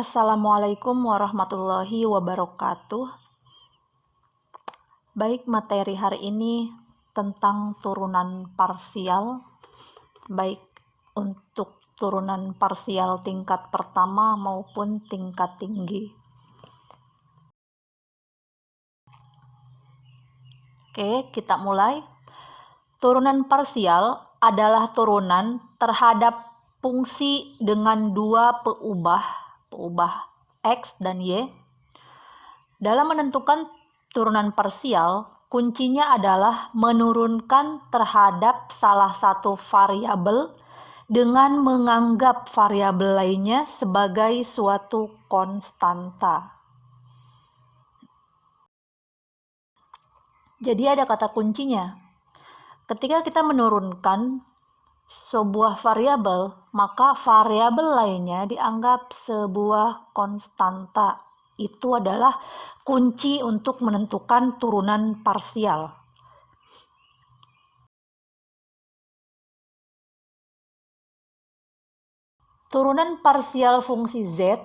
Assalamualaikum warahmatullahi wabarakatuh. Baik, materi hari ini tentang turunan parsial, baik untuk turunan parsial tingkat pertama maupun tingkat tinggi. Oke, kita mulai. Turunan parsial adalah turunan terhadap fungsi dengan dua peubah X dan Y. Dalam menentukan turunan parsial, kuncinya adalah menurunkan terhadap salah satu variabel dengan menganggap variabel lainnya sebagai suatu konstanta. Jadi ada kata kuncinya. Ketika kita menurunkan sebuah variabel, maka variabel lainnya dianggap sebuah konstanta. Itu adalah kunci untuk menentukan turunan parsial. Turunan parsial fungsi Z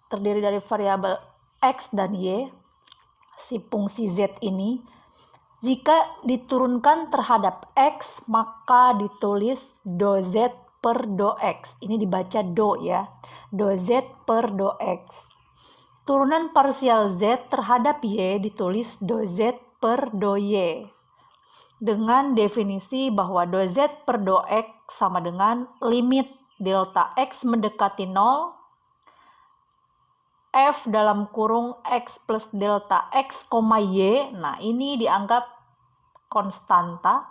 terdiri dari variabel X dan Y. Si fungsi Z ini, jika diturunkan terhadap X, maka ditulis do Z per do X. Ini dibaca do ya, do Z per do X. Turunan parsial Z terhadap Y ditulis do Z per do Y. Dengan definisi bahwa do Z per do X sama dengan limit delta X mendekati 0, F dalam kurung X plus delta X, Y. Nah, ini dianggap konstanta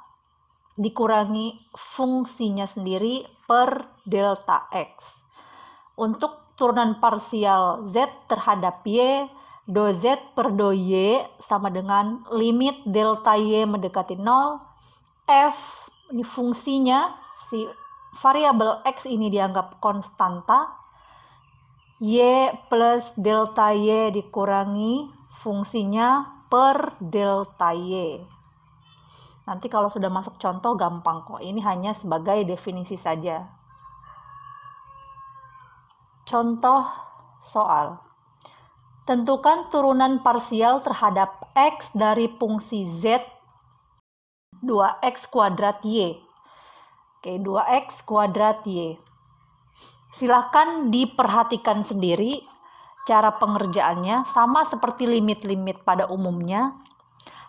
dikurangi fungsinya sendiri per delta X. Untuk turunan parsial Z terhadap Y, do Z per do Y sama dengan limit delta Y mendekati 0, F ini fungsinya, si variabel X ini dianggap konstanta, Y plus delta Y dikurangi fungsinya per delta Y. Nanti kalau sudah masuk contoh gampang kok, ini hanya sebagai definisi saja. Contoh soal. Tentukan turunan parsial terhadap X dari fungsi Z 2X kuadrat Y. Oke, 2X kuadrat Y. Silahkan diperhatikan sendiri cara pengerjaannya, sama seperti limit-limit pada umumnya.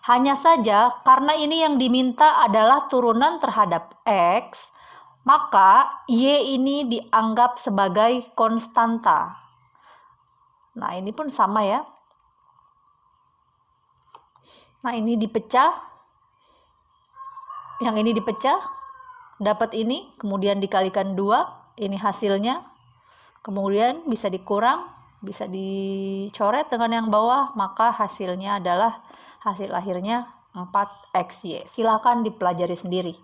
Hanya saja karena ini yang diminta adalah turunan terhadap X, maka Y ini dianggap sebagai konstanta. Nah, ini pun sama ya. Nah, ini dipecah. Yang ini dipecah, dapat ini, kemudian dikalikan 2. Ini hasilnya, kemudian bisa dikurang, bisa dicoret dengan yang bawah, maka hasilnya adalah hasil akhirnya 4XY. Silakan dipelajari sendiri.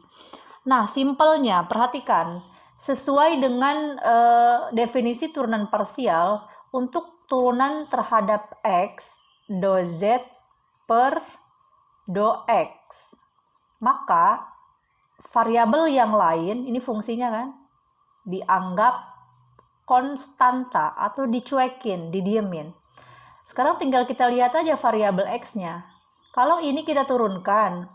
Nah, simpelnya perhatikan, sesuai dengan definisi turunan parsial, untuk turunan terhadap X, do Z per do X, maka variabel yang lain, ini fungsinya kan, dianggap konstanta atau dicuekin, didiemin. Sekarang tinggal kita lihat aja variabel X-nya. Kalau ini kita turunkan,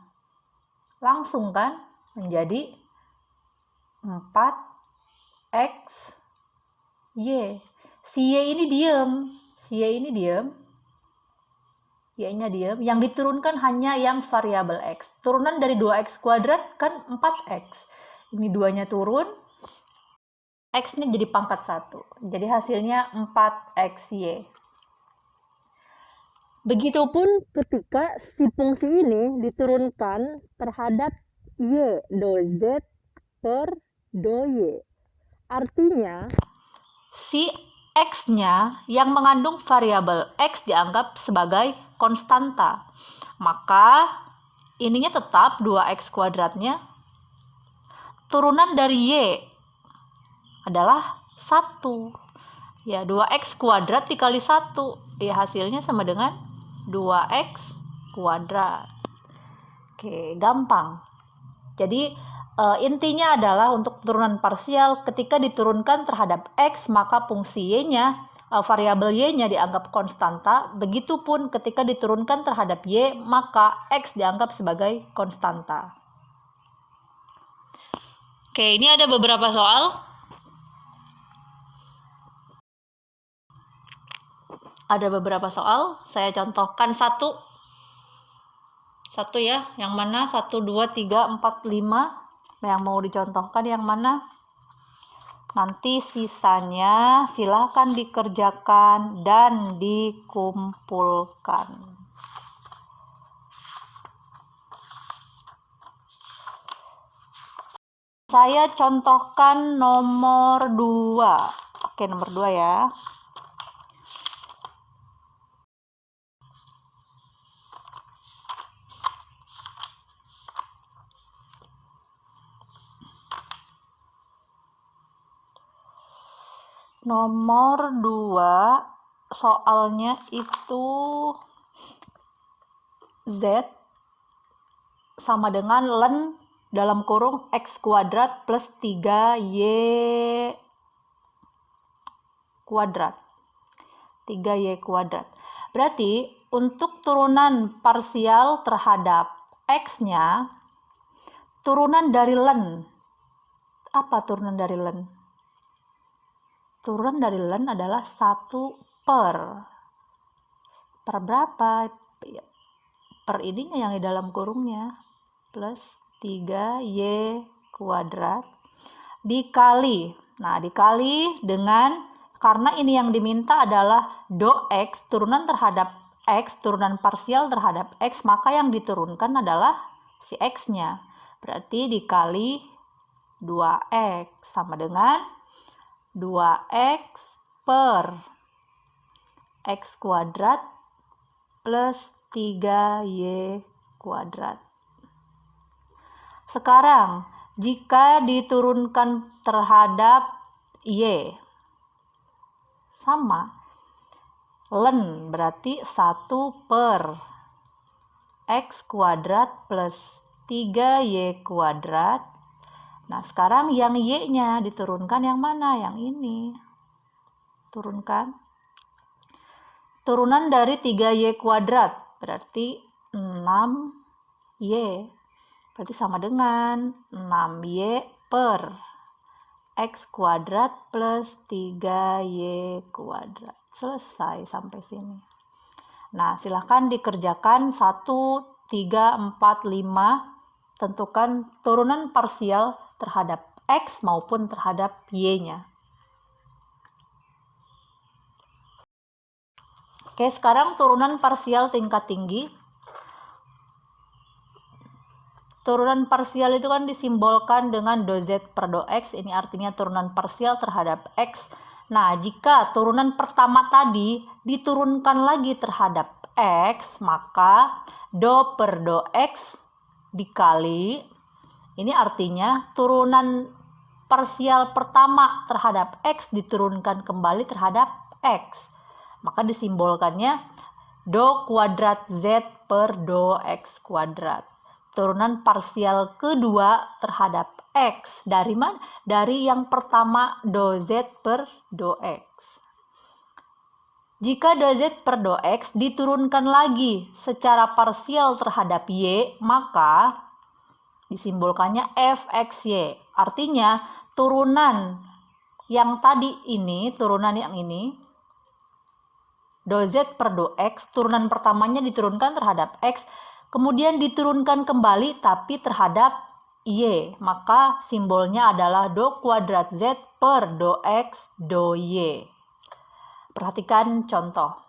langsung kan menjadi 4X Y. Si Y ini diem, Y-nya diem. Yang diturunkan hanya yang variabel X. Turunan dari 2X kuadrat kan 4X. Ini 2-nya turun, X-nya jadi pangkat 1. Jadi hasilnya 4XY. Begitupun ketika si fungsi ini diturunkan terhadap Y, do Z per do Y. Artinya, si X-nya yang mengandung variabel X dianggap sebagai konstanta. Maka ininya tetap 2X kuadratnya. Turunan dari Y adalah 1. Ya, 2X kuadrat dikali 1. Ya, hasilnya sama dengan 2X kuadrat. Oke, gampang. Jadi, intinya adalah untuk turunan parsial, ketika diturunkan terhadap X, maka fungsi Y-nya variabel y-nya dianggap konstanta, begitupun ketika diturunkan terhadap y, maka x dianggap sebagai konstanta. Oke, ini ada beberapa soal. Ada beberapa soal, saya contohkan satu ya, yang mana 1, 2, 3, 4, 5, yang mau dicontohkan yang mana? Nanti sisanya silahkan dikerjakan dan dikumpulkan. Saya contohkan nomor 2. Oke, nomor 2 ya. Nomor 2, soalnya itu Z sama dengan ln dalam kurung x kuadrat plus 3y kuadrat. 3y kuadrat. Berarti untuk turunan parsial terhadap x-nya, turunan dari ln. Apa turunan dari ln? Turunan dari ln adalah 1 per berapa? Per ininya yang di dalam kurungnya, plus 3y kuadrat dikali. Nah, dikali dengan, karena ini yang diminta adalah do x, turunan terhadap x, turunan parsial terhadap x, maka yang diturunkan adalah si x-nya. Berarti dikali 2x sama dengan 2x per x kuadrat plus 3y kuadrat. Sekarang, jika diturunkan terhadap y, sama. Ln berarti 1 per x kuadrat plus 3y kuadrat. Nah, sekarang yang y-nya diturunkan yang mana? Yang ini. Turunkan. Turunan dari 3y kuadrat berarti 6y. Berarti sama dengan 6y per x kuadrat plus 3y kuadrat. Selesai sampai sini. Nah, silahkan dikerjakan 1, 3, 4, 5. Tentukan turunan parsial terhadap x maupun terhadap y-nya. Oke, sekarang turunan parsial tingkat tinggi. Turunan parsial itu kan disimbolkan dengan do z per do x. Ini artinya turunan parsial terhadap x. Nah, jika turunan pertama tadi diturunkan lagi terhadap x, maka do per do x dikali. Ini artinya turunan parsial pertama terhadap x diturunkan kembali terhadap x. Maka disimbolkannya do kuadrat z per do x kuadrat. Turunan parsial kedua terhadap x. Dari mana? Dari yang pertama do z per do x. Jika do z per do x diturunkan lagi secara parsial terhadap y, maka disimbolkannya fxy. Artinya turunan yang tadi ini, turunan yang ini, do z per do x, turunan pertamanya diturunkan terhadap x, kemudian diturunkan kembali tapi terhadap y, maka simbolnya adalah do kuadrat z per do x do y. Perhatikan contoh.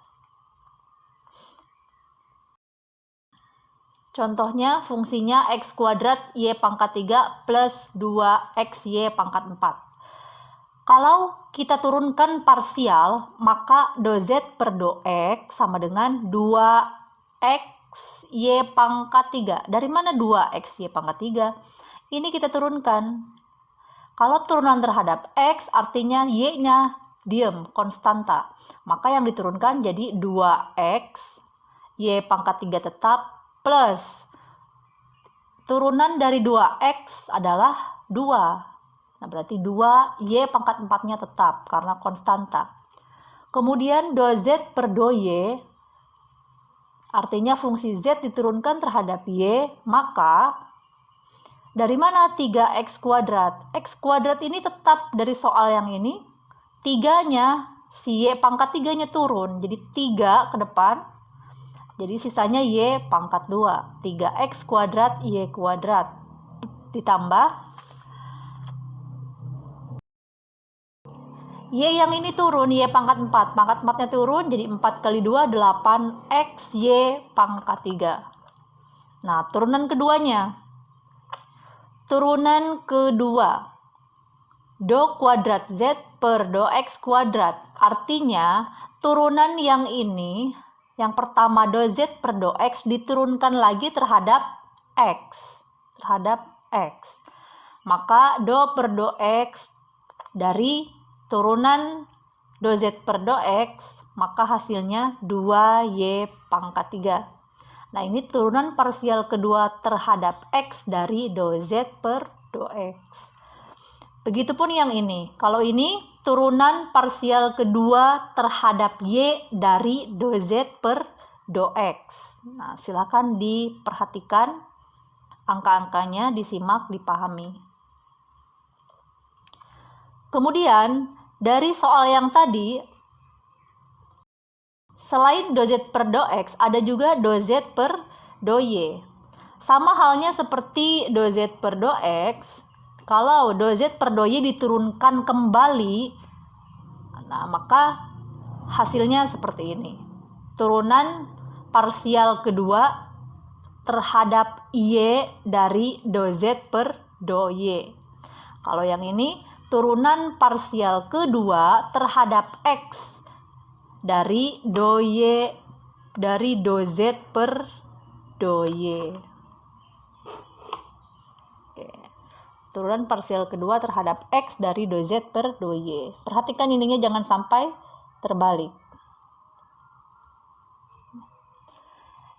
Contohnya fungsinya x kuadrat y pangkat 3 plus 2xy pangkat 4. Kalau kita turunkan parsial, maka do z per do x sama dengan 2x y pangkat 3. Dari mana 2x y pangkat 3? Ini kita turunkan. Kalau turunan terhadap x, artinya y-nya diem, konstanta. Maka yang diturunkan jadi 2x y pangkat 3 tetap plus turunan dari 2x adalah 2. Nah, berarti 2y pangkat 4-nya tetap karena konstanta. Kemudian do Z per do Y, artinya fungsi Z diturunkan terhadap Y, maka dari mana 3x kuadrat? X kuadrat ini tetap dari soal yang ini, 3-nya, si Y pangkat 3-nya turun, jadi 3 ke depan, jadi sisanya Y pangkat 2, 3x kuadrat Y kuadrat, ditambah Y yang ini turun, Y pangkat 4. Pangkat 4-nya turun, jadi 4 kali 2, 8x Y pangkat 3. Nah, turunan keduanya. Turunan kedua. Do kuadrat Z per do X kuadrat. Artinya, turunan yang ini, yang pertama do Z per do X, diturunkan lagi terhadap X. Maka do per do X dari turunan do Z per do X, maka hasilnya 2Y pangkat 3. Nah, ini turunan parsial kedua terhadap X dari do Z per do X. Begitupun yang ini. Kalau ini turunan parsial kedua terhadap Y dari do Z per do X. Nah, silakan diperhatikan angka-angkanya, disimak, dipahami. Kemudian, dari soal yang tadi, selain do Z per do X, ada juga do Z per do Y. Sama halnya seperti do Z per do X, kalau do Z per do Y diturunkan kembali, nah maka hasilnya seperti ini. Turunan parsial kedua terhadap Y dari do Z per do Y. Kalau yang ini, turunan parsial kedua terhadap X dari do Y dari do Z per do Y. Oke. Turunan parsial kedua terhadap X dari do Z per do Y. Perhatikan ininya jangan sampai terbalik.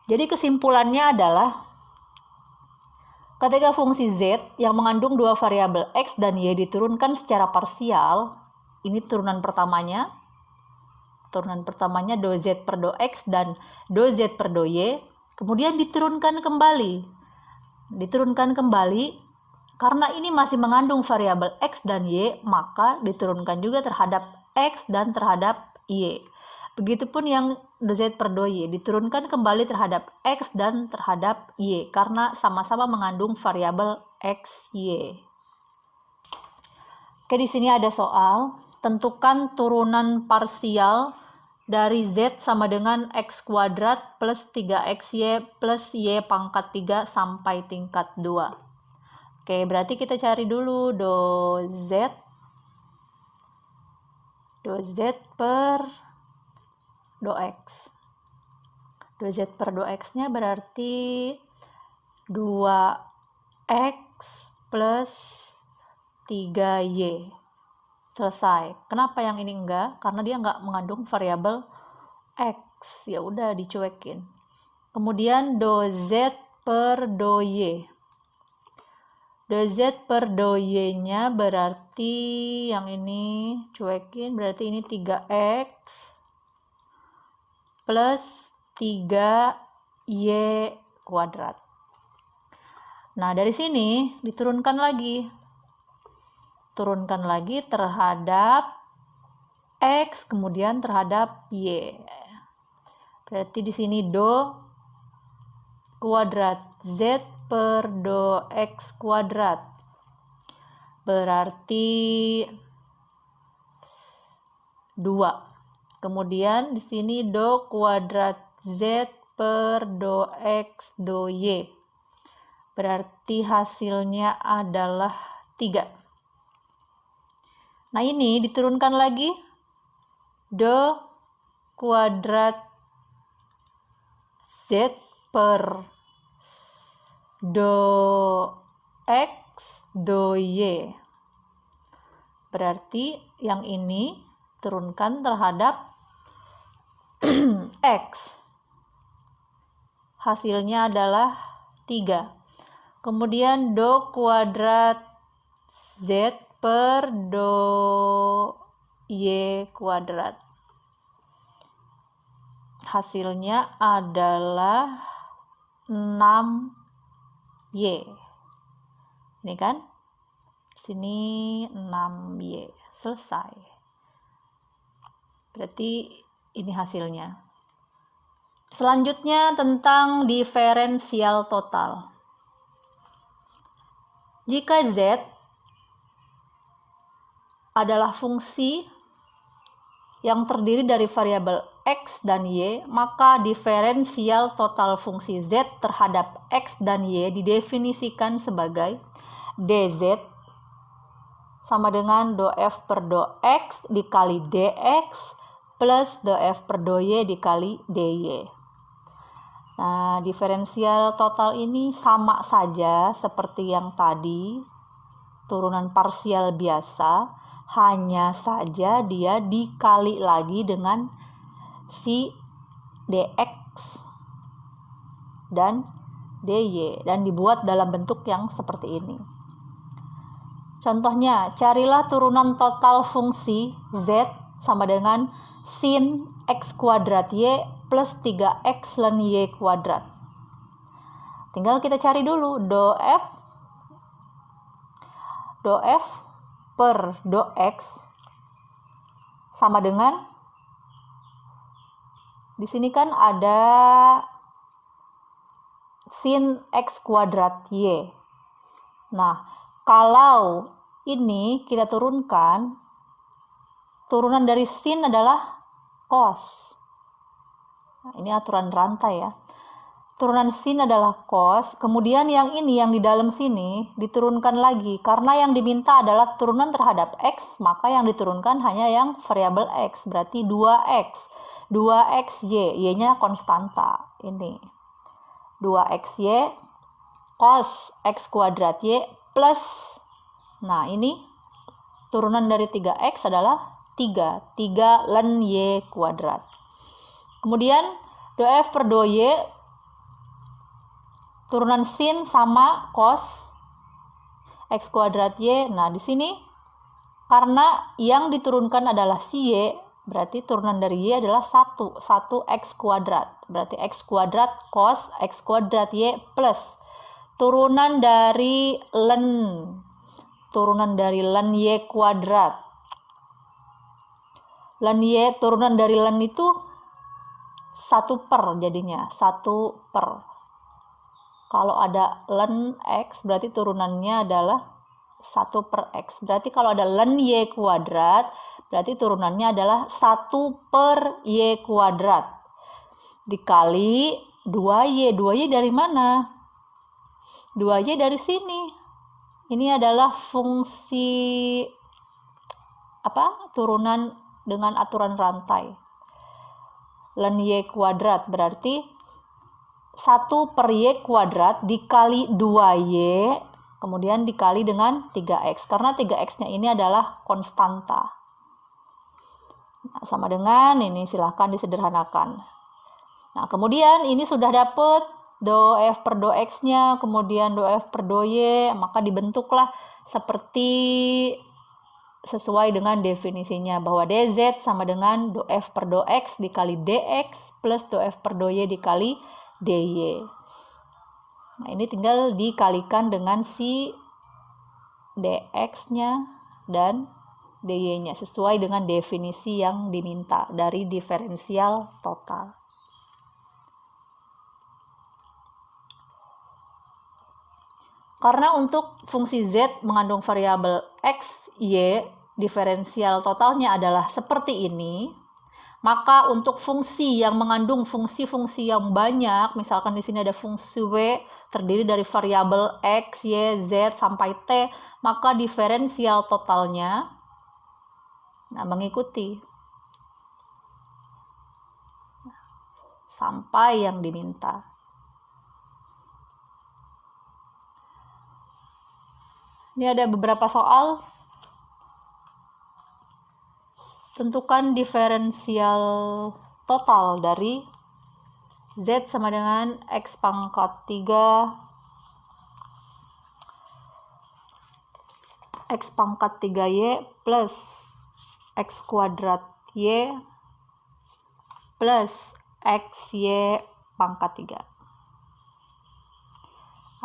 Jadi kesimpulannya adalah ketika fungsi Z yang mengandung dua variabel X dan Y diturunkan secara parsial, ini turunan pertamanya do Z per do X dan do Z per do Y, kemudian diturunkan kembali, karena ini masih mengandung variabel X dan Y, maka diturunkan juga terhadap X dan terhadap Y. Begitupun yang do Z per do Y, diturunkan kembali terhadap X dan terhadap Y, karena sama-sama mengandung variabel X, Y. Oke, di sini ada soal, tentukan turunan parsial dari Z sama dengan X kuadrat plus 3XY plus Y pangkat 3 sampai tingkat 2. Oke, berarti kita cari dulu do Z per do X. Do Z per do X-nya berarti 2X plus 3Y. Selesai. Kenapa yang ini enggak? Karena dia enggak mengandung variabel X. Ya udah dicuekin. Kemudian do Z per do Y. Do Z per do Y-nya berarti yang ini cuekin, berarti ini 3X plus 3Y kuadrat. Nah, dari sini diturunkan lagi. Turunkan lagi terhadap X, kemudian terhadap Y. Berarti di sini do kuadrat Z per do X kuadrat. Berarti 2. Kemudian di sini do kuadrat Z per do X do Y. Berarti hasilnya adalah 3. Nah, ini diturunkan lagi do kuadrat Z per do X do Y. Berarti yang ini turunkan terhadap X. Hasilnya adalah 3. Kemudian do kuadrat Z per do Y kuadrat. hasilnya adalah 6Y. Ini kan? Sini 6Y. Selesai. Berarti ini hasilnya. Selanjutnya tentang diferensial total. Jika Z adalah fungsi yang terdiri dari variabel X dan Y, maka diferensial total fungsi Z terhadap X dan Y didefinisikan sebagai dz sama dengan df per dx dikali dx plus df per dy dikali dy. Nah, diferensial total ini sama saja seperti yang tadi, turunan parsial biasa, hanya saja dia dikali lagi dengan si dx dan dy dan dibuat dalam bentuk yang seperti ini. Contohnya, carilah turunan total fungsi z sama dengan sin x kuadrat y plus 3x ln y kuadrat. Tinggal kita cari dulu df per dx sama dengan, di sini kan ada sin x kuadrat y. Nah, kalau ini kita turunkan, turunan dari sin adalah cos. Nah, ini aturan rantai ya. Turunan sin adalah cos, kemudian yang ini yang di dalam sini diturunkan lagi. Karena yang diminta adalah turunan terhadap x, maka yang diturunkan hanya yang variabel x, berarti 2x. 2xy, y-nya konstanta. Ini 2xy cos x kuadrat y plus, nah ini turunan dari 3x adalah 3 ln y kuadrat. Kemudian df per dy, turunan sin sama cos x kuadrat y. Nah, di sini karena yang diturunkan adalah si y, berarti turunan dari y adalah 1 x kuadrat. Berarti x kuadrat cos x kuadrat y plus turunan dari ln y kuadrat. Ln y, turunan dari ln itu 1 per jadinya, 1 per. Kalau ada ln x berarti turunannya adalah 1 per x. Berarti kalau ada ln y kuadrat berarti turunannya adalah 1 per y kuadrat. Dikali 2y. 2y dari mana? 2y dari sini. Ini adalah fungsi turunan dengan aturan rantai. Ln y kuadrat berarti 1 per y kuadrat dikali 2y, kemudian dikali dengan 3x. Karena 3x-nya ini adalah konstanta. Nah, sama dengan ini, silahkan disederhanakan. Nah, kemudian ini sudah dapat df per dx-nya, kemudian df per dy, maka dibentuklah seperti sesuai dengan definisinya, bahwa dz sama dengan df per dx dikali dx plus df per dy dikali dy. Nah, ini tinggal dikalikan dengan si dx-nya dan dy-nya sesuai dengan definisi yang diminta dari diferensial total. Karena untuk fungsi z mengandung variabel x, y, diferensial totalnya adalah seperti ini, maka untuk fungsi yang mengandung fungsi-fungsi yang banyak, misalkan di sini ada fungsi w terdiri dari variabel x, y, z sampai t, maka diferensial totalnya mengikuti sampai yang diminta. Ini ada beberapa soal. Tentukan diferensial total dari z sama dengan x pangkat 3y plus x kuadrat y plus XY pangkat 3.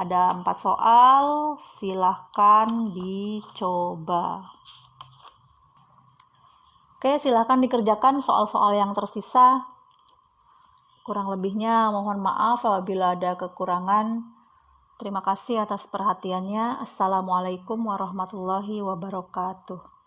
Ada 4 soal, silahkan dicoba. Oke, silahkan dikerjakan soal-soal yang tersisa. Kurang lebihnya mohon maaf apabila ada kekurangan. Terima kasih atas perhatiannya. Assalamualaikum warahmatullahi wabarakatuh.